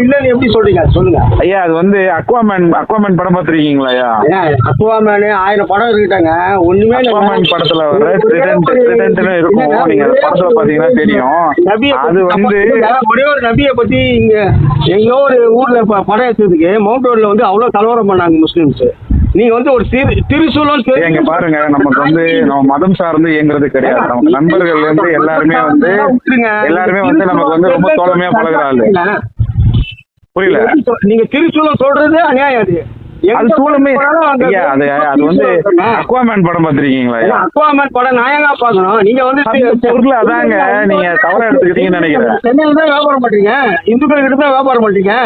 இல்லன்னு எப்படி சொல்றீங்க சொல்லுங்க ஐயா. அது வந்து அக்வாமேன் படம் பார்த்திருக்கீங்களா ஐயா? அக்வாமேன் 1000 படம் இருக்குட்டாங்க, ஒண்ணுமே அக்வாமேன் படத்துல வர ட்ரிடென்ட்னு இருக்கும். நீங்க படத்துல பாத்தீங்கன்னா தெரியும். அது வந்து ஒரே ஒரு நபியை பத்தி இங்க எங்கோ ஒரு ஊர்ல படம் எடுத்ததுக்கு மவுண்ட் ரோட்ல வந்து அவ்வளவு கலவரம் பண்ணாங்க முஸ்லிம்ஸ். நீங்க வந்து ஒரு திருசூலம் எங்க பாருங்க, நமக்கு வந்து நம்ம மதம் சார்ந்து இயங்குறது கிடையாது. நம்ம நண்பர்கள் வந்து எல்லாருமே வந்து நமக்கு வந்து ரொம்ப தோழமையா பழகுறாரு. புரியல? நீங்க திருசூலம் சொல்றது அநியாயம். அது சூழமே ஐயா. அது வந்து அக்வாமேன் படம் பார்த்திருக்கீங்களா? அக்வாமேன் படம் நாயகா பாக்கணும். நீங்க வந்து பொருள் அதாங்க நீங்க தவறா எடுத்துக்கிட்டீங்கன்னு நினைக்கிறேன். சென்னையில தான் வியாபாரம் பண்றீங்க, இந்துக்கள் கிட்ட தான் வியாபாரம் பண்றீங்க.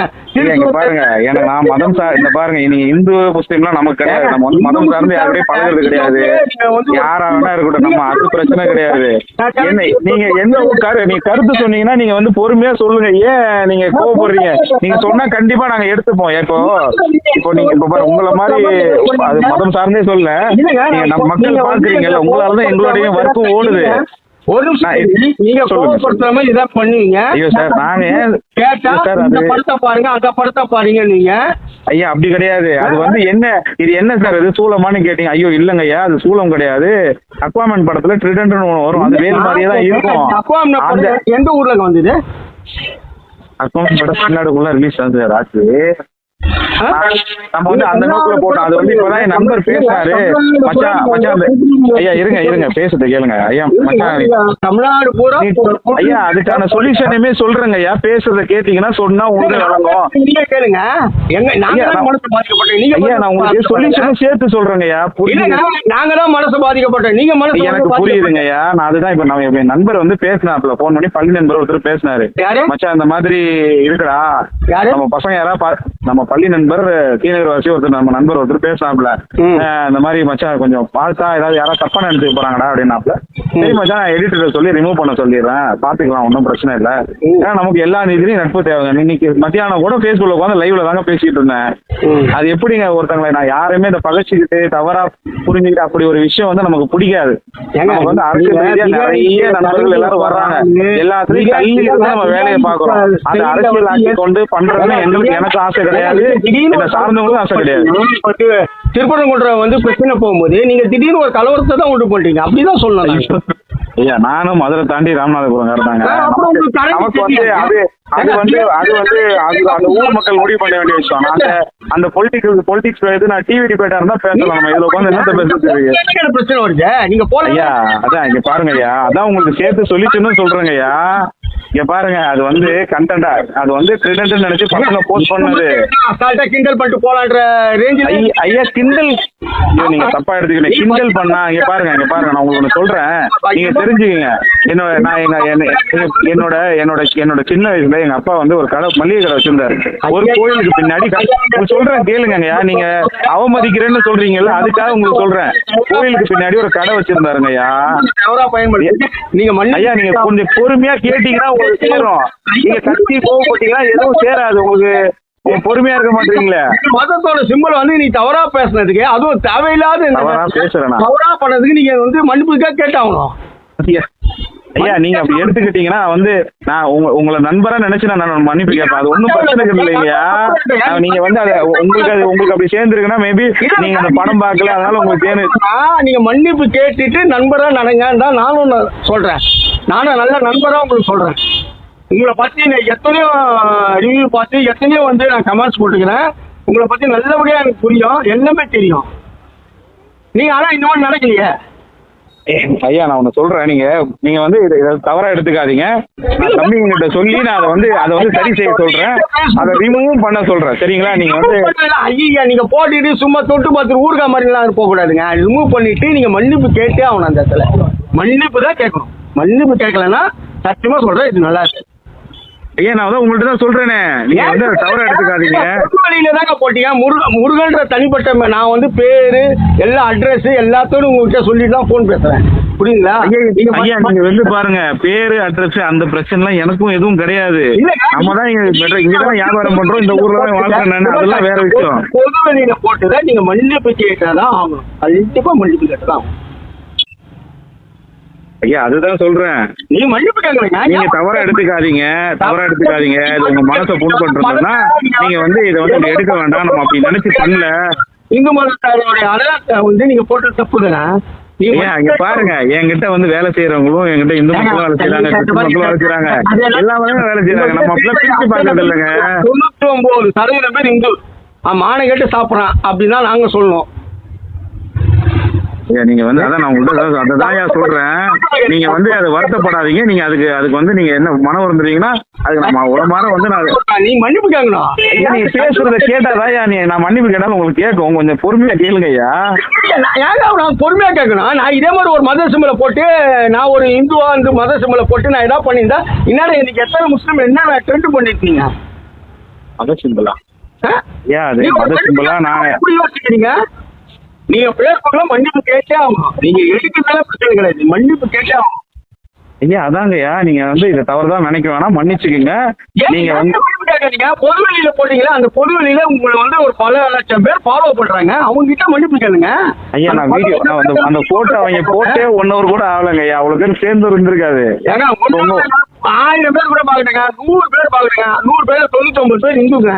இங்க பாருங்க, எனக்கு நான் மதம் இந்த பாருங்க, நீங்க இந்து முஸ்லீம்லாம் நமக்கு கிடையாது. நம்ம வந்து மதம் சார்ந்து யாருடைய பழகிறது கிடையாது. யாரா வேணா இருக்கட்டும், நம்ம அது பிரச்சனை கிடையாது. என்ன நீங்க நீங்க கருத்து சொன்னீங்கன்னா நீங்க வந்து பொறுமையா சொல்லுங்க. ஏன் நீங்க கோவப்படுறீங்க? நீங்க சொன்னா கண்டிப்பா நாங்க எடுத்துப்போம். இப்போ நீங்க உங்களை மாதிரி அது மதம் சார்ந்தே சொல்ல, நீங்க நம்ம மக்கள் பாக்குறீங்கல்ல, உங்களாலதான் எங்களுடைய வர்க்கம் ஓடுது. ஒரு நீங்க கோவப்படுத்தாம இதான் பண்ணுவீங்க. ஐயோ சார், நாங்க இந்த படத்தை பாருங்க, அங்க படத்தை பாருங்க நீங்க. ஐயா அப்படி கிடையாது. அது வந்து இது என்ன சார், இது சூலமானு கேட்டீங்க. ஐயோ இல்லங்க ஐயா, அது சூலம் கிடையாது. அக்வாமேன் படத்துல ட்ரிடென்ட் வரும், அது வேறு மாதிரியே தான் இருக்கும். அக்வாமேன் எந்த ஊர்ல வந்தது? அக்வாமேன் படம் தமிழ்நாடுக்குள்ள ரிலீஸ் ஆகுது சார். ஆச்சு நம்ம வந்து அந்த நோக்கில போட்டோம். அது வந்து இப்பதான் என் நண்பர் பேசினாரு. மச்சான் ஐயா இருங்க பேசுறது கேளுங்க ஐயா. மச்சான் தமிழ்நாடு பூரா ஐயா அதுக்கான சொல்யூஷனுமே சொல்றேங்க ஐயா. பேசுறத கேட்டீங்கன்னா சொன்னா உங்களுக்கு வழங்கும். நீங்க கேளுங்க. மனசு பாதிக்கப்பட்டேன். நீங்க ஐயா நான் உங்களுக்கு சொல்யூஷனும் சேர்த்து சொல்றேங்க ஐயா. புரியுங்க, நாங்க தான் மனசு பாதிக்கப்பட்டோம். நீங்க மனசு எனக்கு புரியுதுங்க ஐயா. நான் அதுதான் இப்ப நம்ம என் நண்பர் வந்து பேசினாப்ல, போன் பண்ணி பள்ளி நண்பர் ஒருத்தர் பேசினாரு. மச்சான் இந்த மாதிரி இருக்குடா, நம்ம பசங்க நம்ம பள்ளி நண்பர் தீநகர் வாசி ஒருத்தர், நம்ம நண்பர் ஒருத்தர் பேசினாப்ல. இந்த மாதிரி மச்சான் கொஞ்சம் பார்த்தா ஏதாவது யாராவது தப்பா நினைச்சுக்க போறாங்கடா அப்படின்னாப்ல. சரி மச்சான், நான் எடிட்டர் சொல்லி ரிமூவ் பண்ண சொல்லிடுறேன், பாத்துக்கலாம், ஒன்றும் பிரச்சனை இல்லை. ஏன்னா நமக்கு எல்லா நிதியிலையும் நட்பு தேவைங்க. இன்னைக்கு மத்தியானம் கூட பேஸ்புக்ல உட்காந்து லைவ்ல தாங்க பேசிட்டு இருந்தேன். அது எப்படிங்க ஒருத்தங்களை நான் யாருமே இந்த பகைச்சிக்கிட்டு தவறா புரிஞ்சுக்கிட்டு அப்படி ஒரு விஷயம் வந்து நமக்கு பிடிக்காது. நமக்கு வந்து அரசியல் ரீதியா நிறைய நண்பர்கள் எல்லாரும் வர்றாங்க, எல்லாத்துலயும் தள்ளி இருந்து நம்ம வேலையை பாக்குறோம். அதை அரசியல் ஆக்கி கொண்டு பண்றதுன்னு எனக்கு ஆசை கிடையாது, என்ன சார்ந்தவங்களும் ஆசை கிடையாது. திருப்பரங்குன்றம் வந்து பிரச்சனை போகும்போது நீங்க திடீர்னு ஒரு கலவரத்தை தான் உண்டு பண்றீங்க, அப்படிதான் சொல்லலாம். ஐயா நானும் மதுரை தாண்டி ராமநாதபுரம் இருந்தாங்க. நமக்கு வந்து அது வந்து அந்த ஊர் மக்கள் முடிவு பண்ண வேண்டிய விஷயம். அந்த பொலிட்டிக்ஸ் இது நான் டிவி டிபேட்டா இருந்தா பேசலாம். நம்ம இதுல உட்காந்து என்னத்த பேசுறது பிரச்சனை வருது. நீங்க போல ஐயா அதான் இங்க பாருங்க ஐயா, அதான் உங்களுக்கு சேர்த்து சொல்லிச்சுன்னு சொல்றேங்க ஐயா. இங்க பாருங்க, அது வந்து கண்டென்டா, அது வந்து ட்ரிடென்ட் நினைச்சு பசங்க போஸ்ட் பண்ணது. கிண்டல் பண்ணிட்டு போலான்ற ரேஞ்சில் ஐயா கிண்டல் நீங்க தப்பா எடுத்துக்கணும். கிண்டல் பண்ணா இங்க பாருங்க நான் உங்களுக்கு ஒண்ணு சொல்றேன், நீங்க தெரிஞ்சுக்கங்க. என்னோட சின்ன வயசுல எங்க அப்பா வந்து ஒரு கடை, மளிகை கடை வச்சிருந்தாரு ஒரு கோயிலுக்கு பின்னாடி. சொல்றேன் கேளுங்க, நீங்க அவமதிக்கிறேன்னு சொல்றீங்கல்ல, அதுக்காக உங்களுக்கு சொல்றேன். கோயிலுக்கு பின்னாடி ஒரு கடை வச்சிருந்தாருங்க ஐயா. நீங்க ஐயா நீங்க கொஞ்சம் பொறுமையா கேட்டீங்கன்னா உங்களுக்கு சேரும். நீங்க கத்தி கோவப்பட்டீங்கன்னா எதுவும் சேராது உங்களுக்கு. பொறுமையா இருக்க மாட்டீங்களே. மதத்தோட சிம்பல் வந்து நீ தவறா பேசுனதுக்கு, அதுவும் தேவையில்லாத பேசுறேன் தவறா பண்ணதுக்கு நீங்க வந்து மன்னிப்புக்காக கேட்டாகணும். ஐயா நீங்க அப்படி எடுத்துக்கிட்டீங்கன்னா வந்து நான் உங்களை நண்பரா நினைச்சு நான் மன்னிப்பு கேட்பேன். அது ஒன்னும் பிரச்சனை இல்லையா. நீங்க வந்து உங்களுக்கு அப்படி சேர்ந்துருக்குன்னா மேபி நீங்க அந்த படம் பார்க்கல, அதனால உங்களுக்கு சேர்ந்து நீங்க மன்னிப்பு கேட்டுட்டு நண்பரா நினைங்க நானும் சொல்றேன். நானும் நல்ல நண்பரா உங்களுக்கு சொல்றேன். உங்களை பத்தி எத்தனையோ ரிவ்யூ பார்த்து எத்தனையோ வந்து நான் கமெண்ட்ஸ் போட்டுக்கிறேன். உங்களை பத்தி நல்லபடியா எனக்கு புரியும், எல்லாமே தெரியும். நீங்க ஆனா இன்னொன்னு நினைக்கலையே ஐயா. நான் ஒண்ணு சொல்றேன், நீங்க வந்து இதை தவறா எடுத்துக்காதீங்க. நான் தம்பிங்கிட்ட சொல்லி நான் அதை வந்து சரி செய்ய சொல்றேன், அதை ரிமூவும் பண்ண சொல்றேன். சரிங்களா? நீங்க வந்து ஐயா நீங்க போட்டுட்டு சும்மா தொட்டு பார்த்து ஊருக்கா மாதிரிலாம் போக கூடாதுங்க. ரிமூவ் பண்ணிட்டு நீங்க மன்னிப்பு கேட்டே ஆகணும். அந்த இடத்துல மன்னிப்பு தான் கேட்கணும். மன்னிப்பு கேட்கலன்னா சத்தியமா சொல்றேன் இது நல்லா இருக்கு. ஐயா நான் வந்து உங்கள்கிட்ட தான் சொல்றேனே, நீங்க வந்து தவறா எடுத்துக்காதீங்க. வழியில தாங்க போட்டீங்க. முருகன்ற தனிப்பட்ட நான் வந்து பேரு எல்லா அட்ரஸ் எல்லாத்தோடும் உங்ககிட்ட சொல்லிட்டு தான் போன் பேசுறேன். புரியுங்களா? ஐயா நீங்க வந்து பாருங்க, பேரு அட்ரஸ் அந்த பிரச்சனை எல்லாம் எனக்கும் எதுவும் கிடையாது. நம்ம தான் இங்கதான் வியாபாரம் பண்றோம், இந்த ஊர்ல தான் வாழ்க்கை, அதெல்லாம் வேற விஷயம். பொது வெளியில போட்டுதான் நீங்க மன்னிப்பு கேட்டாதான் ஆகணும். கண்டிப்பா மன்னிப்பு கேட்டதான் ஆகணும். ஐயா அதுதான் சொல்றேன். நீ மன்னிப்பு கேட்கறீங்க. நீங்க தவறா எடுத்துக்காதீங்க. இது உங்க மனசை புண்படுறதுன்னா நீங்க வந்து இதை வந்து அப்படி எடுக்க வேண்டாம். நம்ம அப்படி நினைச்சு பண்ணல. இந்து மதத்தாருடைய அடையாளத்தை வந்து நீங்க போட்டு தப்புதானே. இங்க பாருங்க, என்கிட்ட வந்து வேலை செய்யறவங்களும் என்கிட்ட இந்து மக்களும் வேலை செய்யறாங்க, கிறிஸ்து மக்களும் வேலை செய்யறாங்க, எல்லாமே வேலை செய்யறாங்க. நம்ம அப்படிலாம் பிரிச்சு பாக்குறது இல்லைங்க. 99% பேர் இந்து மானை கேட்டு சாப்பிடறான் அப்படின்னா நாங்க சொல்லணும். நீங்க வந்து அதான் நான் உங்கள்கிட்ட அதான் சொல்றேன். நீங்க வந்து அதை வருத்தப்படாதீங்க. நீங்க அதுக்கு வந்து நீங்க என்ன மன வருந்துறீங்கன்னா அதுக்கு நம்ம உடம்பார வந்து நீ மன்னிப்பு கேட்கணும். நீங்க பேசுறத கேட்டாதான் நான் மன்னிப்பு கேட்டாலும் உங்களுக்கு கேட்கும். கொஞ்சம் பொறுமையா கேளுங்க ஐயா. நான் பொறுமையா கேட்கணும். நான் இதே மாதிரி ஒரு மத சிம்பலை போட்டு நான் ஒரு இந்துவா இந்த மத சிம்பலை போட்டு நான் என்ன பண்ணியிருந்தா இன்னால இன்னைக்கு எத்தனை முஸ்லீம் என்ன ட்ரெண்ட் பண்ணிருக்கீங்க? மத சிம்பலா? ஏன் அது மத சிம்பலா? நான் எப்படி யோசிக்கிறீங்க? நீங்க பேசுறதுல மன்னிப்பு கேட்டே ஆகணும். நீங்க எடுக்கிறதால பிரச்சனை கிடையாது, மன்னிப்பு கேட்டே ஆகணும். ஐயா அதாங்கய்யா, நீங்க வந்து இதை தவறுதான் நினைக்க வேணாம், மன்னிச்சுக்கீங்க. நீங்க வந்து மன்னிப்பு கேட்கறீங்க. பொதுவெளியில போட்டீங்களா, அந்த பொதுவெளியில உங்களை வந்து ஒரு பல லட்சம் பேர் ஃபாலோ பண்றாங்க. அவங்க கிட்ட மன்னிப்பு கேளுங்க. ஐயா நான் வீடியோ அந்த போட்டோ அவங்க போட்டே 1 hour கூட ஆகலங்க ஐயா. அவ்வளவு பேர் சேர்ந்து இருந்திருக்காது. 1000 பேர் கூட பாக்குறீங்க, 100 பேர் பாக்குறீங்க. 100 பேர் 99 பேர் இந்துங்க.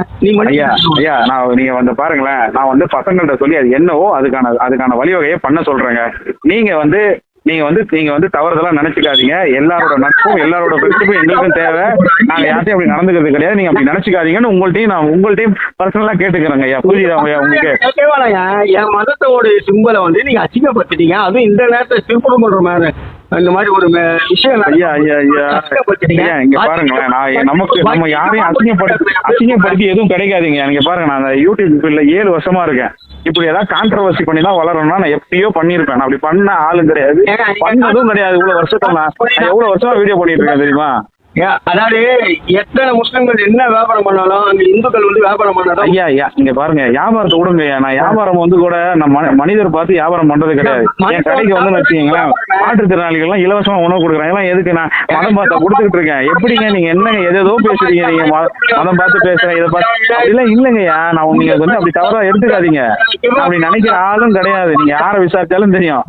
ஐயா நீங்க வந்து பாருங்களேன், நான் வந்து பசங்கள்ட்ட சொல்லி அது என்னவோ அதுக்கான வழிவகையை பண்ண சொல்றேங்க. நீங்க வந்து தவறுதெல்லாம் நினைச்சுக்காதீங்க. எல்லாரோட நட்பும் எல்லாரோட ஃப்ரெண்ட்ஷிப்பும் எங்களுக்கும் தேவை. நாங்க யார்ட்டையும் அப்படி நடந்துக்கிறது கிடையாது. நீங்க அப்படி நினைச்சுக்காதீங்கன்னு உங்கள்ட்டையும் பர்சனலா கேட்டுக்கிறேங்க ஐயா. புரியுதா உங்களுக்கு? என் மதத்தோட சிம்பலை வந்து நீங்க அசிங்கப்படுத்திட்டீங்க. அதுவும் இந்த நேரத்தை திருப்பணம் பண்ற மாதிரி இந்த மாதிரி ஒரு விஷயம். ஐயா இங்க பாருங்களேன், நம்ம யாரையும் அசிங்கப்படுத்தி எதுவும் கிடைக்காதீங்க. நீங்க பாருங்க, நான் அந்த யூடியூப் ஃபீல்ட்ல 7 வருஷமா இருக்கேன். இப்படி ஏதாவது கான்ட்ரவர்சி பண்ணி தான் வளரணும்னா நான் எப்படியோ பண்ணிருப்பேன். அப்படி பண்ண ஆளும் கிடையாது, பண்ணதும் கிடையாது. இவ்வளவு வருஷத்துல நான் எவ்வளவு வருஷமா வீடியோ பண்ணிட்டு இருக்கேன் தெரியுமா? அதாவது எத்தனை முஸ்லிம்கள் என்ன வியாபாரம் பண்ணாலும் அங்க இந்துக்கள் வந்து வியாபாரம் பண்ணாலும் ஐயா நீங்க பாருங்க, வியாபாரத்தை விடுங்க. நான் வியாபாரம் வந்து கூட நம்ம மனிதர் பார்த்து வியாபாரம் பண்றது கிடையாது. என் கடைக்கு வந்து வச்சுக்கீங்களேன், மாற்றுத்திறனாளிகள் எல்லாம் இலவசமா உணவு கொடுக்குறேன். எல்லாம் எதுக்கு நான் மதம் பார்த்து கொடுத்துக்கிட்டு இருக்கேன்? எப்படிங்க நீங்க என்னங்க எதோ பேசுறீங்க? நீங்க மதம் பார்த்து பேசுறேன், இதை பார்த்து அப்படிலாம் இல்லைங்கய்யா. நான் நீங்க வந்து அப்படி தவறா எடுத்துக்காதீங்க. அப்படி நினைக்கிற ஆளும் கிடையாது. நீங்க யாரை விசாரிச்சாலும் தெரியும்.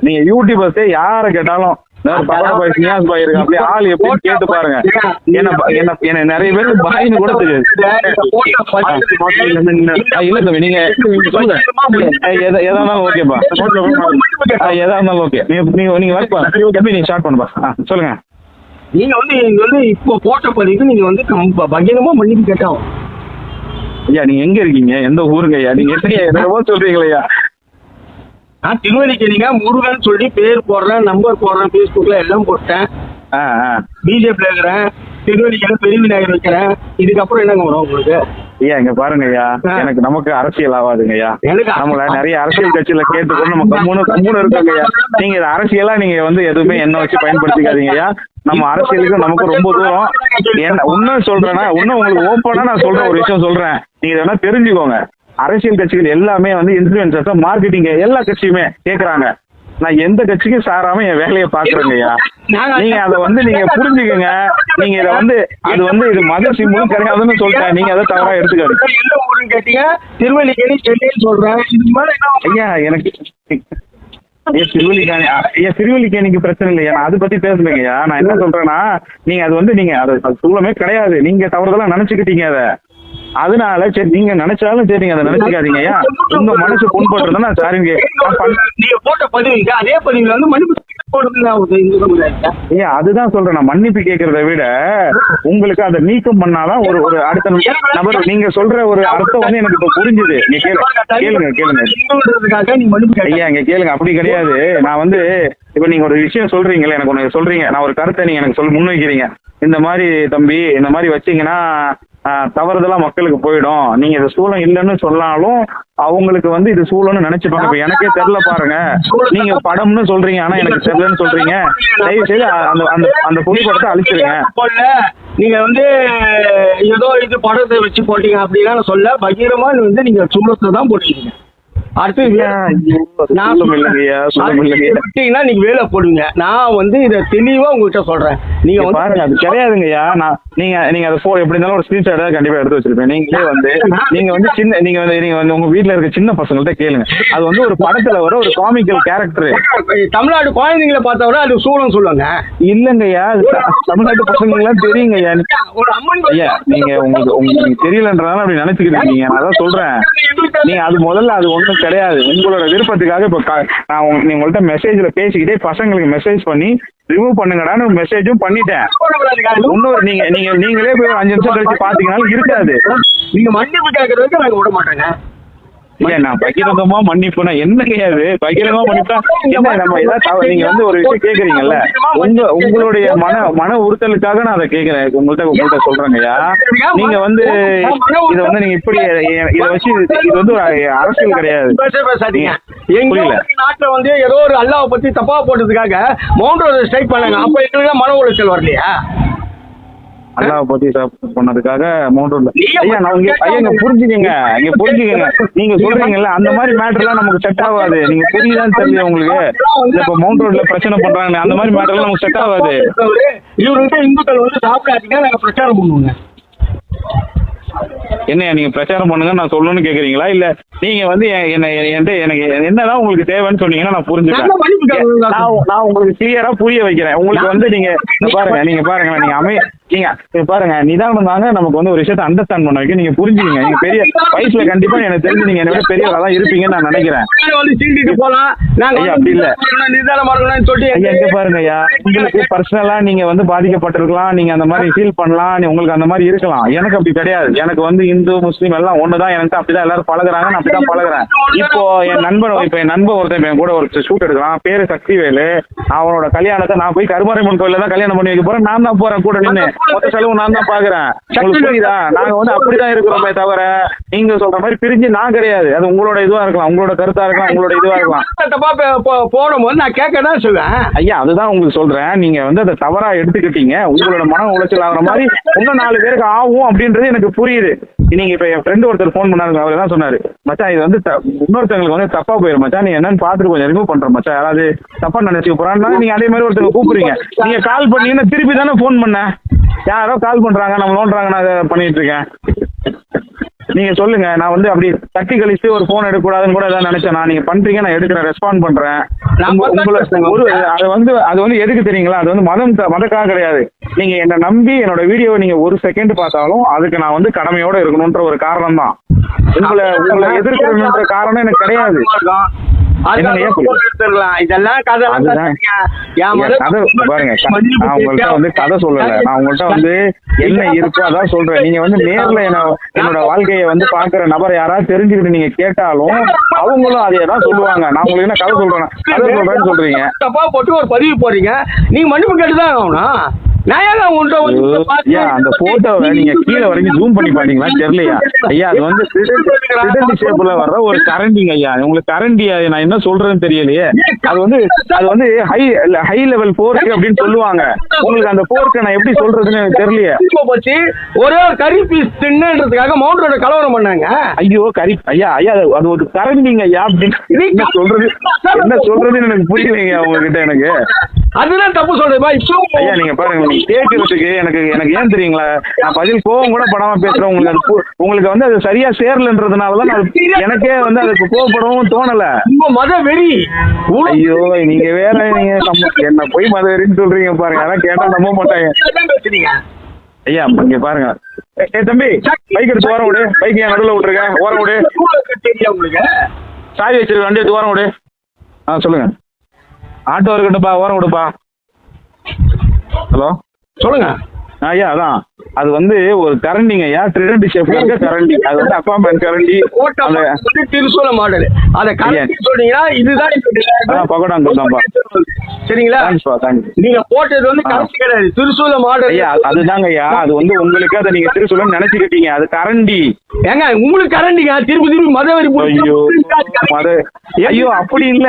நீங்க யூடியூபர்ஸே யாரை கேட்டாலும் அப்படி ஆள் எப்படின்னு கேட்டு பாருங்க. என்ன நிறைய பேருக்கு பாயின்னு கூட தெரியாது. இல்ல தம்பி, நீங்க எதா ஓகேப்பா, எதா இருந்தாலும் ஓகே. நீங்க வரப்பா தம்பி, நீங்க ஸ்டார்ட் பண்ணுப்பா. சொல்லுங்க. நீங்க வந்து இப்போ போட்ட பதிவுக்கு நீங்க வந்து பகிரமா மன்னிப்பு கேட்டாவும். ஐயா நீங்க எங்க இருக்கீங்க? எந்த ஊருங்க ஐயா? நீங்க என்னவோ சொல்றீங்களா? நான் திருவல்லிக்கேணிங்க, முருகன் சொல்லி பேர் போடுறேன், நம்பர் போடுறேன், பேஸ்புக்ல எல்லாம் போட்டேன். பிஜேபியில் இருக்கிறேன், திருவல்லிக்கேணி பெரிய விநாயகர் வைக்கிறேன். இதுக்கப்புறம் என்னங்க வரும் உங்களுக்கு? ஐயா இங்க பாருங்க ஐயா, நமக்கு அரசியல் ஆகாதுங்க ஐயா. நம்மள நிறைய அரசியல் கட்சியில கேட்டுக்கொண்டு நம்ம கம்முன்னு இருக்கோங்க ஐயா. நீங்க இதை அரசியலா நீங்க வந்து எதுவுமே என்ன வச்சு பயன்படுத்திக்காதீங்க ஐயா. நம்ம அரசியலுக்கு நமக்கு ரொம்ப தூரம். இன்னும் சொல்றேன்னா, இன்னும் உங்களுக்கு ஓப்பனா நான் சொல்றேன், ஒரு விஷயம் சொல்றேன், நீங்க இதெல்லாம் தெரிஞ்சுக்கோங்க. அரசியல் கட்சிகள் எல்லாமே வந்து இன்ஃபுளுசர்ஸ் மார்க்கெட்டிங் எல்லா கட்சியுமே கேக்குறாங்க. நான் எந்த கட்சிக்கும் சாராம என் வேலையை பாக்குறேங்கய்யா. நீங்க அதை வந்து நீங்க புரிஞ்சுக்கங்க. நீங்க இதை வந்து அது வந்து இது மத சிம்பலும் கிடையாதுன்னு சொல்லிட்டேன். நீங்க அதை தவறா எடுத்துக்காது. என்ன ஊருன்னு கேட்டீங்க? திருவல்லிக்கேணி சென்னைன்னு சொல்றேன். ஐயா எனக்கு திருவல்லிக்கேணிக்கு பிரச்சனை இல்லையா, நான் அதை பத்தி பேசலைங்கய்யா. நான் என்ன சொல்றேன்னா, நீங்க அது வந்து நீங்க அது சொல்லவே கிடையாது. நீங்க தவறுதெல்லாம் நினைச்சுக்கிட்டீங்க. அதை அதனால சரி, நீங்க நினைச்சாலும் சரி, அதை நினைச்சுக்காதீங்க ஐயா. உங்க மனசு புண்பட்டுருந்தா சாரிங்க. நீங்க போட்ட பதிவுங்க அதே பதிவுல வந்து மன்னிப்பு ஐயா அதுதான் சொல்றேன். நான் மன்னிப்பு கேட்கறத விட உங்களுக்கு அதை நீக்கம் பண்ணாதான் ஒரு அடுத்த நபர் நீங்க சொல்ற ஒரு அர்த்தம் வந்து எனக்கு இப்ப புரிஞ்சுது. நீங்க கேளுங்க ஐயா, இங்க கேளுங்க. அப்படி கிடையாது. நான் வந்து இப்ப நீங்க ஒரு விஷயம் சொல்றீங்களே, எனக்கு ஒண்ணு சொல்றீங்க, நான் ஒரு கருத்தை நீங்க எனக்கு முன்வைக்கிறீங்க. இந்த மாதிரி தம்பி, இந்த மாதிரி வச்சீங்கன்னா தவறுதெல்லாம் மக்களுக்கு போயிடும். நீங்க இது சூழம் இல்லைன்னு சொன்னாலும் அவங்களுக்கு வந்து இது சூழல்னு நினைச்சுப்பாங்க. இப்ப எனக்கே தெரியல பாருங்க. நீங்க படம்னு சொல்றீங்க, ஆனா எனக்கு தெரியலன்னு சொல்றீங்க. தயவு செய்து அந்த புகைப்படத்தை அழிச்சிருங்க. நீங்க வந்து ஏதோ இது படத்தை வச்சு போட்டீங்க அப்படின்னா சொல்ல, பகிரமா வந்து நீங்க சூழத்தை தான் போட்டீங்க. அடுத்து விட்டீங்கன்னா நீங்க வேலை போடுவீங்க. நான் வந்து இதை தெளிவா உங்ககிட்ட சொல்றேன். நீங்க பாருங்க, அது கிடையாதுங்கய்யா. நீங்க அதை எப்படி இருந்தாலும் ஒரு ஸ்கிரீன்ஷாட் கண்டிப்பா எடுத்து வச்சிருப்பேன். நீங்களே வந்து நீங்க வந்து உங்க வீட்டுல இருக்க சின்ன பசங்கள்ட்ட கேளுங்க. அது வந்து ஒரு படத்துல வர ஒரு காமிக்கல் கேரக்டர். தமிழ்நாடு குழந்தைங்களை பார்த்தவரை அது சூழம் சொல்லுவாங்க. இல்லங்கய்யா, தமிழ்நாட்டு பசங்க எல்லாம் தெரியுங்கய்யா. ஒரு அம்மன் ஐயா, நீங்க உங்களுக்கு தெரியலன்றதால அப்படி நினைச்சுக்கிறீங்க. நான் அதான் சொல்றேன். நீங்க அது முதல்ல அது ஒண்ணும் கிடையாது. உங்களோட விருப்பத்துக்காக இப்ப நான் உங்கள்ட்ட மெசேஜ்ல பேசிக்கிட்டே பசங்களுக்கு மெசேஜ் பண்ணி ரிமூவ் பண்ணுங்கடான்னு மெசேஜும் பண்ணிட்டேன். இன்னொரு நீங்களே போய் 5 நிமிஷம் கழிச்சு பாத்தீங்கன்னாலும் இருக்காது. நீங்க மன்னிப்பு கேட்கறதுக்கு நாங்க விட மாட்டேங்க. இல்ல, நான் பகிரங்கமா மன்னிப்புனா என்ன கிடையாது. பகிரங்கமா மன்னிப்பா என்ன, நம்ம ஏதாவது நீங்க வந்து ஒரு விஷயம் கேக்குறீங்கல்ல, உங்களுடைய மன உறுத்தலுக்காக நான் அதை கேக்குறேன். உங்கள்ட்ட சொல்றேங்கய்யா. நீங்க வந்து இதை வந்து நீங்க இப்படி இதை வச்சு இது வந்து அரசியல் கிடையாது. புரியல. நாட்டுல வந்து ஏதோ ஒரு அல்லாவை பத்தி தப்பா போட்டதுக்காக மவுண்ட் ரோடு ஸ்ட்ரைக் பண்ணாங்க. அப்ப எங்களுக்கு மன உளைச்சல் வரலையா? அல்லாவை பத்தி பண்ணதுக்காக மவுண்ட் ரோட்ல ஐயா புரிஞ்சுக்கங்க. நீங்க சொல்றீங்கல்ல அந்த மாதிரி மேட்டர் எல்லாம் நமக்கு செட் ஆகாது. நீங்க புரியுதான்னு தெரியல உங்களுக்கு. இப்ப மவுண்ட் ரோட்ல பிரச்சனை பண்றாங்க, அந்த மாதிரி மேட்டர் எல்லாம் நமக்கு செட் ஆகாது. இவருக்கு இந்துக்கள் வந்து சாப்பிடாதீங்க, நாங்க பிரச்சாரம் பண்ணுவோங்க. என்ன நீங்க பிரச்சாரம் பண்ணுங்க நான் சொல்லணும்னு கேக்குறீங்களா? இல்ல நீங்க வந்து எனக்கு என்னதான் உங்களுக்கு தேவைன்னு சொன்னீங்கன்னா நான் புரிஞ்சுக்கிறேன். நான் உங்களுக்கு கிளியரா புரிய வைக்கிறேன். உங்களுக்கு வந்து நீங்க பாருங்க நீங்க பாருங்க நிதானம் தாங்க நமக்கு வந்து ஒரு விஷயத்தை அண்டர்ஸ்டாண்ட் பண்ண வைக்க. நீங்க புரிஞ்சுக்கீங்க. நீங்க பெரிய வயசுல கண்டிப்பா எனக்கு தெரிஞ்சு நீங்க என்ன பெரியவரா தான் இருப்பீங்கன்னு நான் நினைக்கிறேன். அப்படி இல்ல, எங்க பாருங்க ஐயா, உங்களுக்கு பர்சனலா நீங்க வந்து பாதிக்கப்பட்டிருக்கலாம், நீங்க அந்த மாதிரி ஃபீல் பண்ணலாம், உங்களுக்கு அந்த மாதிரி இருக்கலாம். எனக்கு அப்படி கிடையாது. எனக்கு வந்து இந்து முஸ்லீம் எல்லாம் ஒண்ணுதான். எனக்கு அப்படிதான் எல்லாரும் பழகுறாங்க, நான் அப்படிதான் பழகுறேன். இப்போ என் நண்பன் ஒருத்தன் என் கூட ஒரு ஷூட் எடுக்கிறான், பேரு சக்திவேலு. அவனோட கல்யாணத்தை நான் போய் கருமாரியம்மன் கோயில தான் கல்யாணம் பண்ணி வைக்க போறேன். நான் தான் போறேன் கூட நின்று, மொத்த செலவு நான் தான் பாக்குறேன். புரியுதா? நாங்க வந்து அப்படிதான் இருக்கிறோமே தவிர நீங்க சொல்ற மாதிரி பிரிஞ்சு நான் கிடையாது. அது உங்களோட இதுவா இருக்கலாம், உங்களோட கருத்தா இருக்கலாம், உங்களோட இதுவா இருக்கலாம். போனபோது நான் கேட்கதான் சொல்லுவேன் ஐயா. அதுதான் உங்களுக்கு சொல்றேன். நீங்க வந்து அதை தவறா எடுத்துக்கிட்டீங்க. உங்களோட மன உளைச்சல் ஆகிற மாதிரி இன்னும் 4 பேருக்கு ஆகும் அப்படின்றது எனக்கு புரியுது. நீங்க இப்ப என் ஃப்ரெண்டு ஒருத்தர் போன் பண்ணாரு. அவர் தான் சொன்னாரு, மச்சான் இது வந்து இன்னொருத்தவங்களுக்கு வந்து தப்பா போயிடும் மச்சான், நீ என்னன்னு பாத்துட்டு கொஞ்சம் ரிமூவ் பண்ற மச்சான், யாராவது தப்பா நினைச்சுக்க போறான்னா நீங்க அதே மாதிரி ஒருத்தர் கூப்பிடுறீங்க. நீங்க கால் பண்ணீங்கன்னா திருப்பி தானே போன் பண்ண, யாரோ கால் பண்றாங்க நம்ம நோண்டுறாங்க, நான் பண்ணிட்டு இருக்கேன். நீங்க சொல்லுங்க. நான் வந்து அப்படி தட்டி கழிச்சு ஒரு போன் எடுக்கக்கூடாதுன்னு கூட ஏதாவது நினைச்சேன். நீங்க பண்றீங்க, நான் எடுக்கிறேன், ரெஸ்பாண்ட் பண்றேன். அது வந்து எதுக்கு தெரியுங்களா? அது வந்து மதக்காக கிடையாது. நீங்க என்ன நம்பி என்னோட வீடியோவை நீங்க ஒரு செகண்ட் பார்த்தாலும் அதுக்கு நான் வந்து கடமையோட இருக்கணும்ன்ற ஒரு காரணம் தான். உங்களை எதிர்க்கணும்ன்ற காரணம் எனக்கு கிடையாது. இதெல்லாம் கதை பாருங்க. நான் உங்கள்கிட்ட வந்து கதை சொல்லல, நான் உங்கள்கிட்ட வந்து என்ன இருக்கோ அதான் சொல்றேன். நீங்க வந்து நேர்ல என்னோட வாழ்க்கையை வந்து பாக்குற நபர் யாராவது தெரிஞ்சுக்கிட்டு நீங்க கேட்டாலும் அவங்களும் அதே தான் சொல்லுவாங்க. நான் உங்களுக்கு என்ன கதை சொல்றேன்னு சொல்றீங்க. தப்பா போட்டு ஒரு பதிவு போறீங்க, நீங்க மன்னிப்பு கேட்டுதான் ஆகணும். அந்த போட்டோவை நீங்க கீழே வரைக்கும் ஜூம் பண்ணி பாத்தீங்களா தெரியலையா ஐயா? அது வந்து ஷேப்ல வர்ற ஒரு கரண்டிங்க ஐயா. உங்களுக்கு கரண்டி நான் என்ன சொல்றேன்னு தெரியலையே. அது வந்து ஹை லெவல் போர்க் அப்படின்னு சொல்லுவாங்க. உங்களுக்கு அந்த போர்க்கை நான் எப்படி சொல்றதுன்னு எனக்கு தெரியலையே. ஒரே ஒரு கறி பீஸ் தின்னுன்றதுக்காக மவுண்ட் ரோட கலவரம் பண்ணாங்க. ஐயோ கறி ஐயா அது ஒரு கரண்டிங்க ஐயா அப்படின்னு என்ன சொல்றதுன்னு எனக்கு புரியலைங்க உங்ககிட்ட. எனக்கு அதுதான் தப்பு சொல்றேன் ஐயா. நீங்க பாருங்க, கேட்கறதுக்கு எனக்கு ஏன் தெரியுங்களா, நான் பதில் கோவம் கூட படாம பேசுறேன். உங்களுக்கு வந்து அது சரியா சேரலன்றதுனாலதான் எனக்கே வந்து அதுக்கு கோவப்படவும் தோணல. மத வெறி. ஐயோ நீங்க வேற, நீங்க என்ன போய் மத வெறின்னு சொல்றீங்க பாருங்க. அதான் கேட்டா நம்ப மாட்டாங்க ஐயா. இங்க பாருங்க, தம்பி பைக் எடுத்து ஓரம் விடு. பைக் ஏன் நடுவில் விட்டுருக்க? ஓரம் விடு. சாவி வச்சிருக்க, வண்டி எடுத்து ஓரம் விடு. சொல்லுங்க. ஆட்டோ இருக்கட்டும்பா, ஓரம் விடுப்பா. ஹலோ சொல்லுங்க ஐயா. அதான் அது வந்து ஒரு கரண்டிங்க ஐயா, ட்ரிடன்ட் ஷேப்ல இருக்க கரண்டி. அது வந்து அப்பாம்பன் கரண்டி, திருசூல மாடல். அத கரண்டி சொன்னீங்கன்னா இதுதான் பகோடா தான்ப்பா. சரிங்களா? நீங்க போட்டது வந்து கரண்டி கிடையாது, திருசூல மாடல் ஐயா. அதுதாங்க ஐயா. அது வந்து உங்களுக்கு அதை நீங்க திருசூலம் நினைச்சுக்கிட்டீங்க, அது கரண்டி. ஏங்க உங்களுக்கு கரண்டிங்க, திருப்பி மதவெறி. ஐயோ அப்படி இல்ல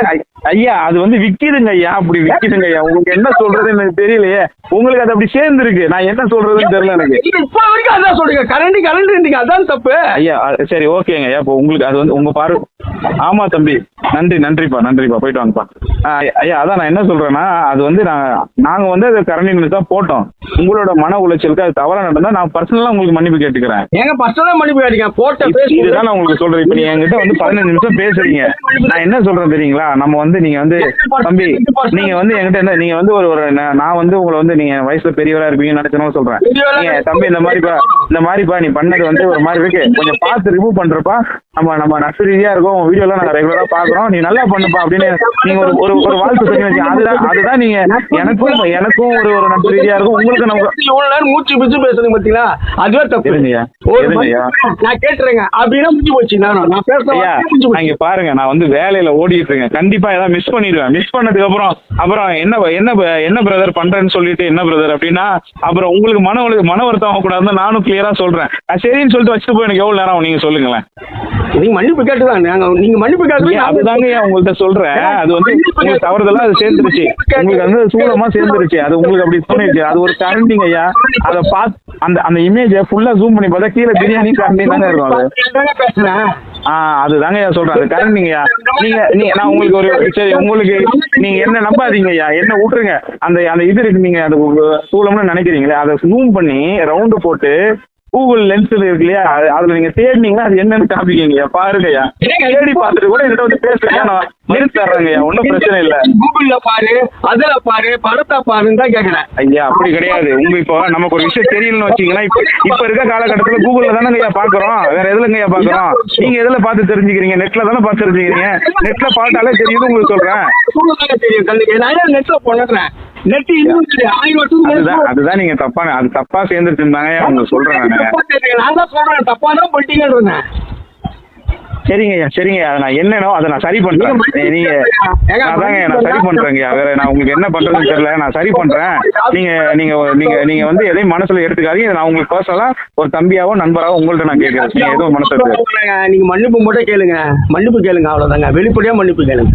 ஐயா. அது வந்து விக்குதுங்க ஐயா, அப்படி விக்குதுங்க ஐயா. உங்களுக்கு என்ன சொல்றதுன்னு எனக்கு தெரியலையே. உங்களுக்கு அது அப்படி சேர்ந்துருக்கு. நான் என்ன சொல்றதுன்னு தெரியல. எனக்கு. இப்ப வரைக்கும் அதான் சொல்றீங்க, கரண்ட் அதான் தப்பு. ஐயா சரி ஓகேங்க ஐயா. இப்போ உங்களுக்கு அது வந்து உங்க பார்வை. ஆமா தம்பி, நன்றிப்பா போயிட்டு வாங்கப்பா. ஐயா அதான் நான் என்ன சொல்றேன்னா, அது வந்து நாங்க வந்து அது கரண்ட் தான் போட்டோம். உங்களோட மன உளைச்சலுக்கு அது தவறா நடந்தா நான் பர்சனலா உங்களுக்கு மன்னிப்பு கேட்டுக்கிறேன். ஏங்க பர்சனலா மன்னிப்பு கேட்டீங்க போட்ட இதுதான் நான் உங்களுக்கு சொல்றேன். இப்ப நீங்க என்கிட்ட வந்து 15 நிமிஷம் பேசுறீங்க. நான் என்ன சொல்றேன் தெரியுங்களா, நம்ம வந்து நீங்க வந்து தம்பி நீங்க வந்து என்கிட்ட என்ன நீங்க வந்து ஒரு நான் வந்து உங்களை வந்து நீங்க வயசுல பெரியவரா இருப்பீங்கன்னு நினைச்சனும் சொல்றேன். நீங்க தம்பி இந்த மாதிரிப்பா நீ பண்ணது வந்து ஒரு மாதிரி இருக்கு, கொஞ்சம் பார்த்து ரிமூவ் பண்றப்பா. நம்ம நட்பு ரீதியா இருக்கோம், உங்க வீடியோலாம் நாங்க ரெகுலரா பாக்குறோம், நீ நல்லா பண்ணுப்பா அப்படின்னு நீங்க ஒரு வாழ்த்து சொல்லி வச்சீங்க. அதுதான் நீங்க எனக்கும் ஒரு நட்பு ரீதியா இருக்கும், உங்களுக்கு நம்ம மூச்சு பிச்சு பேசுறீங்க பாத்தீங்களா, அதுவே தப்பு. நான் கேட்டுறேங்க அப்படின்னா முடிஞ்சு போச்சு. நான் பேசுறேன் இங்க பாருங்க, நான் வந்து வேலையில ஓடிட்டு இருக்கேன், கண்டிப்பா ஏதாவது மிஸ் பண்ணிடுவேன். மிஸ் பண்ணதுக்கு அப்புறம் என்ன பிரதர் பண்றேன்னு சொல்லிட்டு என்ன பிரதர் அப்படின்னா அப்புறம் உங்களுக்கு மன வருத்தம் ஆகக்கூடாதுன்னு நானும் கிளியரா சொல்றேன். சரின்னு சொல்லிட்டு வச்சுட்டு போய் எனக்கு எவ்வளவு நேரம் நீங்க சொல்லுங்களேன். நீங்க மன்னிப்பு கேட்டுதான் நீங்க மன்னிப்பு கேட்டு அதுதாங்க உங்கள்கிட்ட சொல்றேன். அது வந்து உங்களுக்கு தவறுதெல்லாம் அது சேர்ந்துருச்சு, உங்களுக்கு வந்து சூழமா சேர்ந்துருச்சு, அது உங்களுக்கு அப்படி தோணிருச்சு. அது ஒரு கரண்டிங் ஐயா. அதை பார்த்து அந்த இமேஜ ஃபுல்லா ஜூம் பண்ணி பார்த்தா கீழே பிரியாணி கரண்டிங் தாங்க இருக்கும். அது அதுதாங்க சொல்றேன், அது கரண்டிங்கய்யா. நீங்க நான் உங்களுக்கு ஒரு சரி உங்களுக்கு நீங்க என்ன நம்பாதீங்கய்யா, என்ன விட்டுருங்க. அந்த இது இருக்கு, நீங்க அது சூழம்னு நினைக்கிறீங்களே அதை ஜூம் பண்ணி ரவுண்டு போட்டு கூகுள் லென்ஸ் இருக்கு இல்லையா, அதுல நீங்க தேடினீங்கன்னா அது என்னன்னு காமிக்கீங்க பாருங்கய்யா. தேடி பார்த்துட்டு கூட என்கிட்ட வந்து பேசுறீங்க, நான் நிறுத்தி தர்றேங்கய்யா, ஒன்னும் பிரச்சனை இல்ல. கூகுள்ல பாரு, அதுல பாரு, படத்தை பாருன்னு தான் கேக்குறேன். ஐயா அப்படி கிடையாது. இப்போ நமக்கு ஒரு விஷயம் தெரியலன்னு வச்சீங்கன்னா, இப்ப இருக்க காலகட்டத்துல கூகுள்ல தானே பாக்குறோம், வேற எதுலங்கய்யா பாக்குறோம். நீங்க எதுல பார்த்து தெரிஞ்சுக்கிறீங்க? நெட்ல தானே பார்த்து தெரிஞ்சுக்கிறீங்க. நெட்ல பார்த்தாலே தெரியுது உங்களுக்கு சொல்றேன். தெரியும், நான் நெட்ல போனேன். அதுதான் நீங்க தப்பா சேர்ந்துருந்தாங்க உங்களுக்கு சொல்றேன். நான் தான் சொல்றேன் தப்பா தான் போயிட்டீங்க. சரிங்க அதை நான் என்னனோ அதை நான் சரி பண்றேன். நீங்க அதாங்க நான் சரி பண்றேங்க. வேற நான் உங்களுக்கு என்ன பண்றதுன்னு தெரியல, நான் சரி பண்றேன். நீங்க வந்து எதையும் மனசுல எடுத்துக்காதீங்க. நான் உங்களுக்கு பர்சனலா ஒரு தம்பியாவோ நண்பராவோ உங்கள்ட்ட நான் கேட்கறேன். நீங்க எதுவும் மனசுல நீங்க மன்னிப்பு மட்டும் கேளுங்க, அவ்வளவுதாங்க. வெளிப்படையா மன்னிப்பு கேளுங்க.